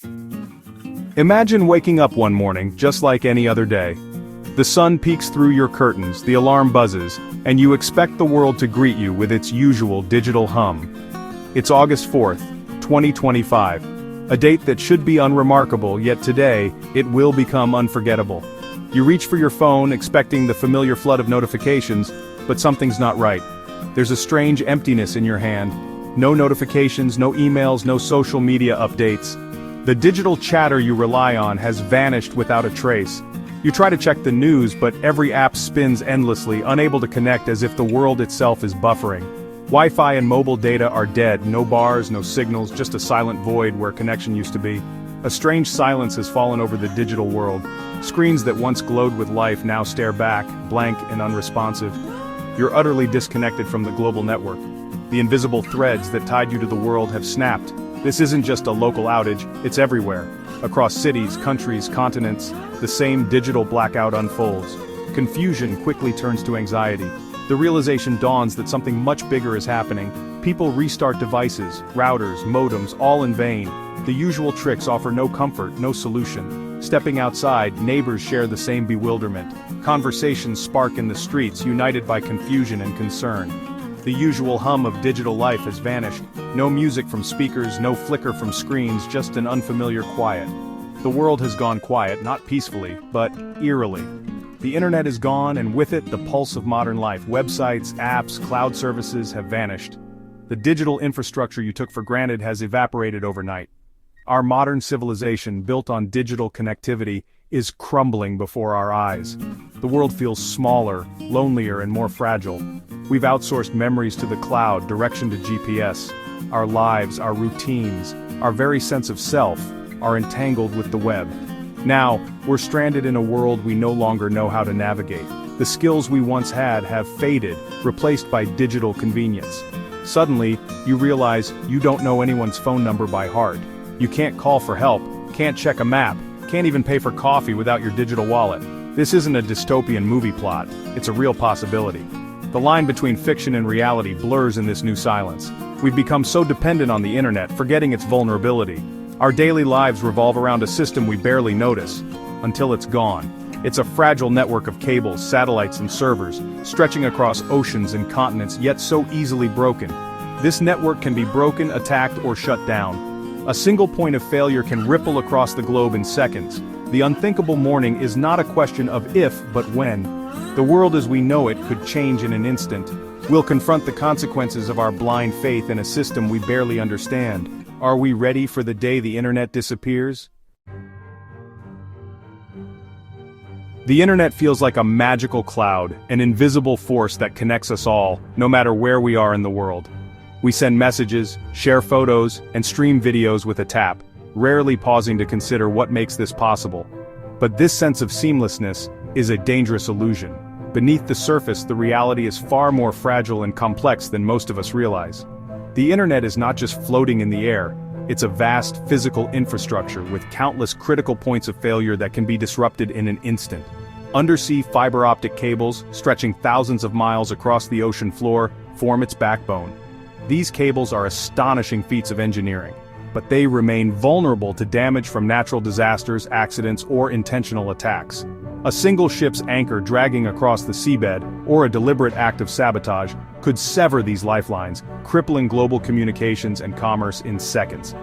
Imagine waking up one morning just like any other day. The sun peeks through your curtains, the alarm buzzes, and you expect the world to greet you with its usual digital hum. It's August 4th, 2025, a date that should be unremarkable, yet today, it will become unforgettable. You reach for your phone expecting the familiar flood of notifications, but something's not right. There's a strange emptiness in your hand. No notifications, no emails, no social media updates. The digital chatter you rely on has vanished without a trace. You try to check the news, but every app spins endlessly, unable to connect, as if the world itself is buffering. Wi-Fi and mobile data are dead, no bars, no signals, just a silent void where connection used to be. A strange silence has fallen over the digital world. Screens that once glowed with life now stare back, blank and unresponsive. You're utterly disconnected from the global network. The invisible threads that tied you to the world have snapped. This isn't just a local outage, it's everywhere. Across cities, countries, continents, the same digital blackout unfolds. Confusion quickly turns to anxiety. The realization dawns that something much bigger is happening. People restart devices, routers, modems, all in vain. The usual tricks offer no comfort, no solution. Stepping outside, neighbors share the same bewilderment. Conversations spark in the streets, united by confusion and concern. The usual hum of digital life has vanished. No music from speakers, no flicker from screens, just an unfamiliar quiet. The world has gone quiet, not peacefully, but eerily. The internet is gone, and with it, the pulse of modern life. Websites, apps, cloud services have vanished. The digital infrastructure you took for granted has evaporated overnight. Our modern civilization, built on digital connectivity, is crumbling before our eyes. The world feels smaller, lonelier, and more fragile. We've outsourced memories to the cloud, direction to GPS. Our lives, our routines, our very sense of self, are entangled with the web. Now, we're stranded in a world we no longer know how to navigate. The skills we once had have faded, replaced by digital convenience. Suddenly, you realize you don't know anyone's phone number by heart. You can't call for help, can't check a map, can't even pay for coffee without your digital wallet. This isn't a dystopian movie plot, it's a real possibility. The line between fiction and reality blurs in this new silence. We've become so dependent on the internet, forgetting its vulnerability. Our daily lives revolve around a system we barely notice, until it's gone. It's a fragile network of cables, satellites and servers, stretching across oceans and continents, yet so easily broken. This network can be broken, attacked, or shut down. A single point of failure can ripple across the globe in seconds. The unthinkable morning is not a question of if, but when. The world as we know it could change in an instant. We'll confront the consequences of our blind faith in a system we barely understand. Are we ready for the day the internet disappears? The internet feels like a magical cloud, an invisible force that connects us all, no matter where we are in the world. We send messages, share photos, and stream videos with a tap, rarely pausing to consider what makes this possible. But this sense of seamlessness is a dangerous illusion. Beneath the surface, the reality is far more fragile and complex than most of us realize. The internet is not just floating in the air, it's a vast physical infrastructure with countless critical points of failure that can be disrupted in an instant. Undersea fiber optic cables, stretching thousands of miles across the ocean floor, form its backbone. These cables are astonishing feats of engineering, but they remain vulnerable to damage from natural disasters, accidents, or intentional attacks. A single ship's anchor dragging across the seabed, or a deliberate act of sabotage, could sever these lifelines, crippling global communications and commerce in seconds.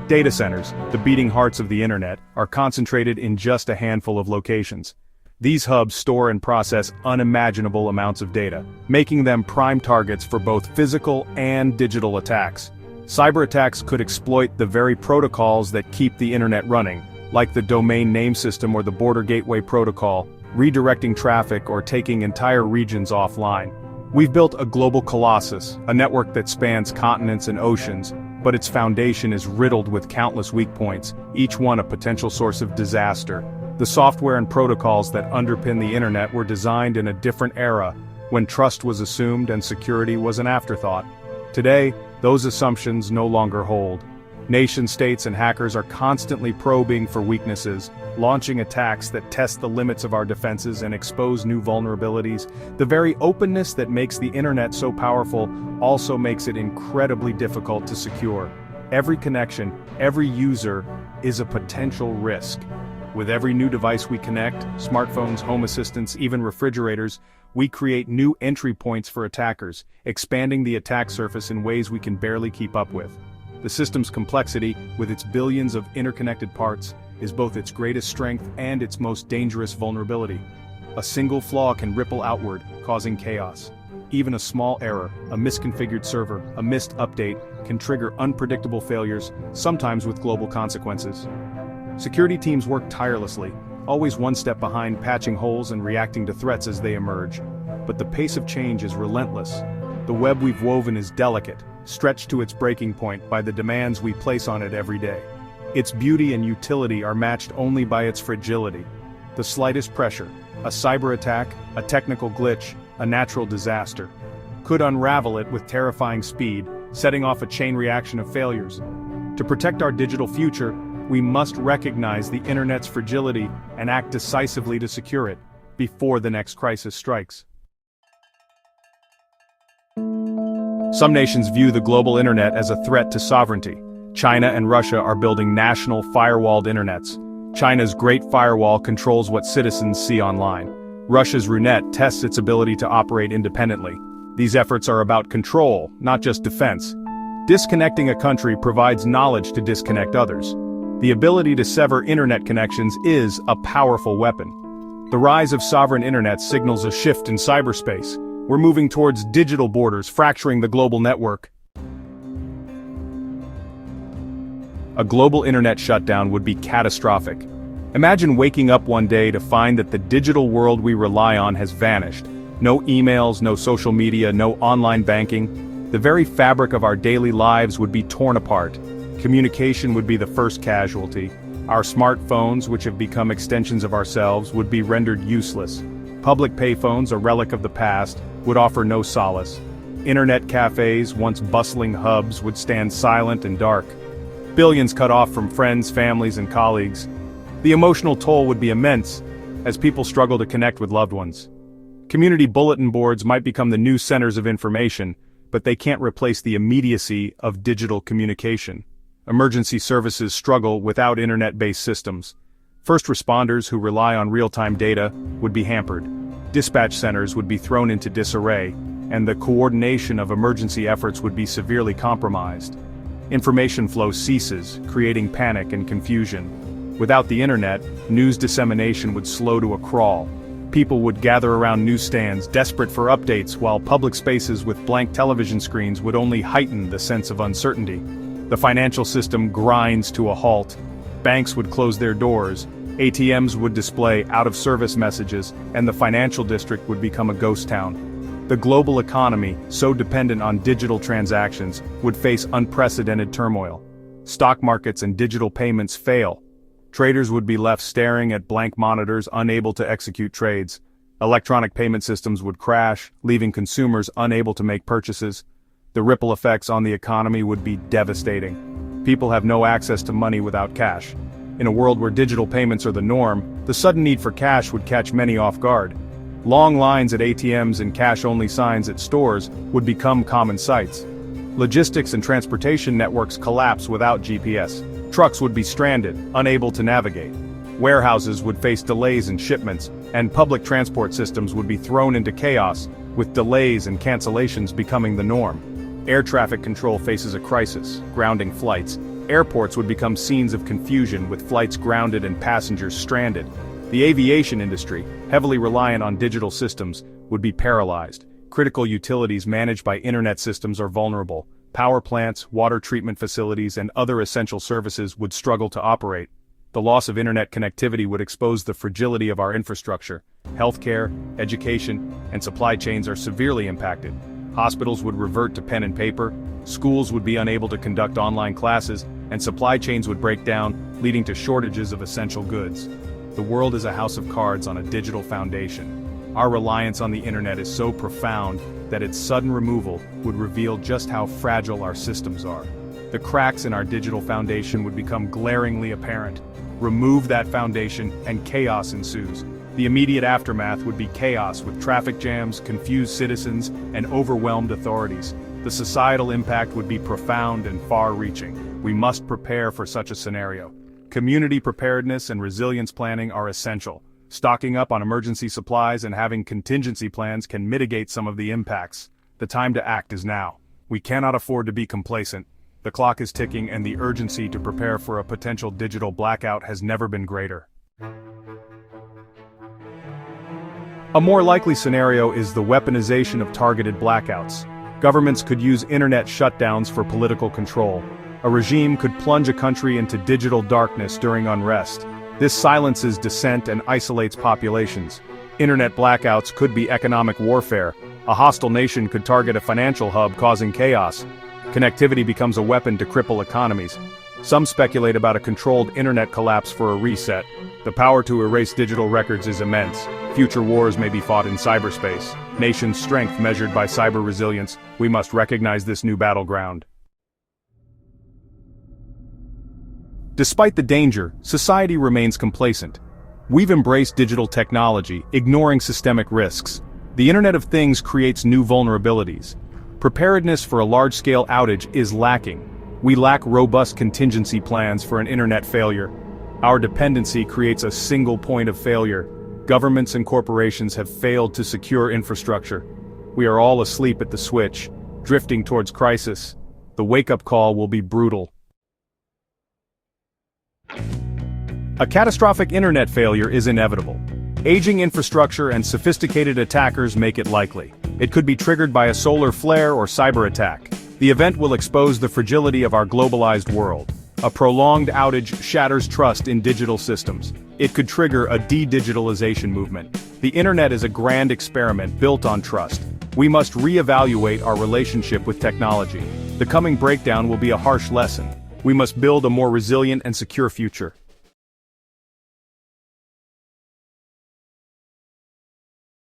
Data centers, the beating hearts of the internet, are concentrated in just a handful of locations. These hubs store and process unimaginable amounts of data, making them prime targets for both physical and digital attacks. Cyber attacks could exploit the very protocols that keep the internet running, like the domain name system or the border gateway protocol, redirecting traffic or taking entire regions offline. We've built a global colossus, a network that spans continents and oceans, but its foundation is riddled with countless weak points, each one a potential source of disaster. The software and protocols that underpin the internet were designed in a different era, when trust was assumed and security was an afterthought. Today, those assumptions no longer hold. Nation-states and hackers are constantly probing for weaknesses, launching attacks that test the limits of our defenses and expose new vulnerabilities. The very openness that makes the internet so powerful also makes it incredibly difficult to secure. Every connection, every user, is a potential risk. With every new device we connect, smartphones, home assistants, even refrigerators, we create new entry points for attackers, expanding the attack surface in ways we can barely keep up with. The system's complexity, with its billions of interconnected parts, is both its greatest strength and its most dangerous vulnerability. A single flaw can ripple outward, causing chaos. Even a small error, a misconfigured server, a missed update, can trigger unpredictable failures, sometimes with global consequences. Security teams work tirelessly, always one step behind, patching holes and reacting to threats as they emerge. But the pace of change is relentless. The web we've woven is delicate, stretched to its breaking point by the demands we place on it every day. Its beauty and utility are matched only by its fragility. The slightest pressure, a cyber attack, a technical glitch, a natural disaster, could unravel it with terrifying speed, setting off a chain reaction of failures. To protect our digital future, we must recognize the internet's fragility and act decisively to secure it, before the next crisis strikes. Some nations view the global internet as a threat to sovereignty. China and Russia are building national firewalled internets. China's Great Firewall controls what citizens see online. Russia's Runet tests its ability to operate independently. These efforts are about control, not just defense. Disconnecting a country provides knowledge to disconnect others. The ability to sever internet connections is a powerful weapon. The rise of sovereign internets signals a shift in cyberspace. We're moving towards digital borders, fracturing the global network. A global internet shutdown would be catastrophic. Imagine waking up one day to find that the digital world we rely on has vanished. No emails, no social media, no online banking. The very fabric of our daily lives would be torn apart. Communication would be the first casualty. Our smartphones, which have become extensions of ourselves, would be rendered useless. Public payphones, a relic of the past, would offer no solace. Internet cafes, once bustling hubs, would stand silent and dark. Billions cut off from friends, families, and colleagues. The emotional toll would be immense, as people struggle to connect with loved ones. Community bulletin boards might become the new centers of information, but they can't replace the immediacy of digital communication. Emergency services struggle without internet-based systems. First responders who rely on real-time data would be hampered. Dispatch centers would be thrown into disarray, and the coordination of emergency efforts would be severely compromised. Information flow ceases, creating panic and confusion. Without the internet, news dissemination would slow to a crawl. People would gather around newsstands, desperate for updates, while public spaces with blank television screens would only heighten the sense of uncertainty. The financial system grinds to a halt. Banks would close their doors, ATMs would display out-of-service messages, and the financial district would become a ghost town. The global economy, so dependent on digital transactions, would face unprecedented turmoil. Stock markets and digital payments fail. Traders would be left staring at blank monitors, unable to execute trades. Electronic payment systems would crash, leaving consumers unable to make purchases. The ripple effects on the economy would be devastating. People have no access to money without cash. In a world where digital payments are the norm, the sudden need for cash would catch many off guard. Long lines at ATMs and cash-only signs at stores would become common sights. Logistics and transportation networks collapse without GPS. Trucks would be stranded, unable to navigate. Warehouses would face delays in shipments, and public transport systems would be thrown into chaos, with delays and cancellations becoming the norm. Air traffic control faces a crisis, grounding flights. Airports would become scenes of confusion, with flights grounded and passengers stranded. The aviation industry, heavily reliant on digital systems, would be paralyzed. Critical utilities managed by internet systems are vulnerable. Power plants, water treatment facilities, and other essential services would struggle to operate. The loss of internet connectivity would expose the fragility of our infrastructure. Healthcare, education, and supply chains are severely impacted. Hospitals would revert to pen and paper, schools would be unable to conduct online classes, and supply chains would break down, leading to shortages of essential goods. The world is a house of cards on a digital foundation. Our reliance on the internet is so profound that its sudden removal would reveal just how fragile our systems are. The cracks in our digital foundation would become glaringly apparent. Remove that foundation and chaos ensues. The immediate aftermath would be chaos with traffic jams, confused citizens, and overwhelmed authorities. The societal impact would be profound and far-reaching. We must prepare for such a scenario. Community preparedness and resilience planning are essential. Stocking up on emergency supplies and having contingency plans can mitigate some of the impacts. The time to act is now. We cannot afford to be complacent. The clock is ticking and the urgency to prepare for a potential digital blackout has never been greater. A more likely scenario is the weaponization of targeted blackouts. Governments could use internet shutdowns for political control. A regime could plunge a country into digital darkness during unrest. This silences dissent and isolates populations. Internet blackouts could be economic warfare. A hostile nation could target a financial hub, causing chaos. Connectivity becomes a weapon to cripple economies. Some speculate about a controlled internet collapse for a reset. The power to erase digital records is immense. Future wars may be fought in cyberspace. Nations' strength measured by cyber resilience. We must recognize this new battleground. Despite the danger, society remains complacent. We've embraced digital technology, ignoring systemic risks. The Internet of Things creates new vulnerabilities. Preparedness for a large-scale outage is lacking. We lack robust contingency plans for an internet failure. Our dependency creates a single point of failure. Governments and corporations have failed to secure infrastructure. We are all asleep at the switch, drifting towards crisis. The wake-up call will be brutal. A catastrophic internet failure is inevitable. Aging infrastructure and sophisticated attackers make it likely. It could be triggered by a solar flare or cyber attack. The event will expose the fragility of our globalized world. A prolonged outage shatters trust in digital systems. It could trigger a de-digitalization movement. The internet is a grand experiment built on trust. We must re-evaluate our relationship with technology. The coming breakdown will be a harsh lesson. We must build a more resilient and secure future.